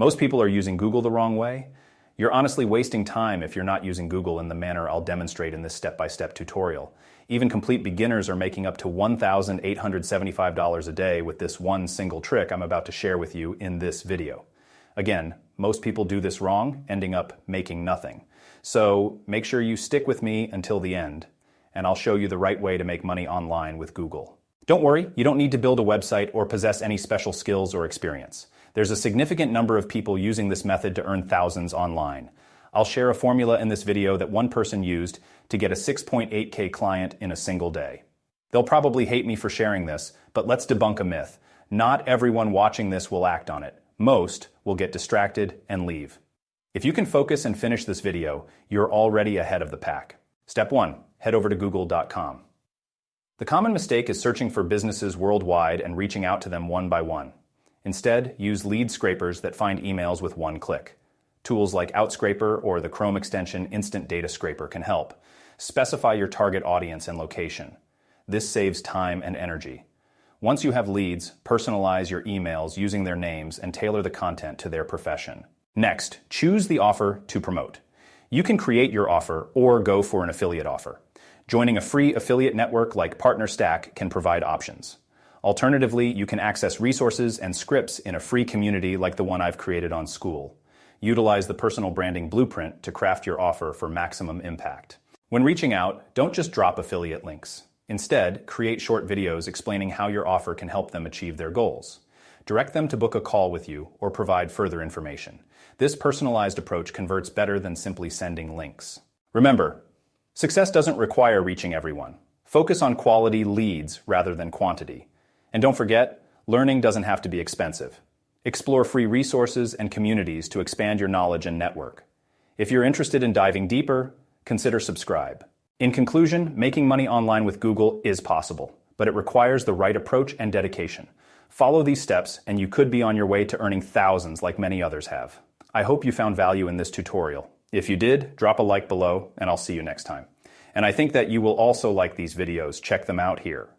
Most people are using Google the wrong way. You're honestly wasting time if you're not using Google in the manner I'll demonstrate in this step-by-step tutorial. Even complete beginners are making up to $1,875 a day with this one single trick I'm about to share with you in this video. Again, most people do this wrong, ending up making nothing. So make sure you stick with me until the end, and I'll show you the right way to make money online with Google. Don't worry, you don't need to build a website or possess any special skills or experience. There's a significant number of people using this method to earn thousands online. I'll share a formula in this video that one person used to get a 6.8K client in a single day. They'll probably hate me for sharing this, but let's debunk a myth. Not everyone watching this will act on it. Most will get distracted and leave. If you can focus and finish this video, you're already ahead of the pack. Step 1. Head over to google.com. The common mistake is searching for businesses worldwide and reaching out to them one by one. Instead, use lead scrapers that find emails with one click. Tools like Outscraper or the Chrome extension Instant Data Scraper can help. Specify your target audience and location. This saves time and energy. Once you have leads, personalize your emails using their names and tailor the content to their profession. Next, choose the offer to promote. You can create your offer or go for an affiliate offer. Joining a free affiliate network like PartnerStack can provide options. Alternatively, you can access resources and scripts in a free community like the one I've created on School. Utilize the personal branding blueprint to craft your offer for maximum impact. When reaching out, don't just drop affiliate links. Instead, create short videos explaining how your offer can help them achieve their goals. Direct them to book a call with you or provide further information. This personalized approach converts better than simply sending links. Remember, success doesn't require reaching everyone. Focus on quality leads rather than quantity. And don't forget, learning doesn't have to be expensive. Explore free resources and communities to expand your knowledge and network. If you're interested in diving deeper, consider subscribe. In conclusion, making money online with Google is possible, but it requires the right approach and dedication. Follow these steps and you could be on your way to earning thousands like many others have. I hope you found value in this tutorial. If you did, drop a like below and I'll see you next time. And I think that you will also like these videos. Check them out here.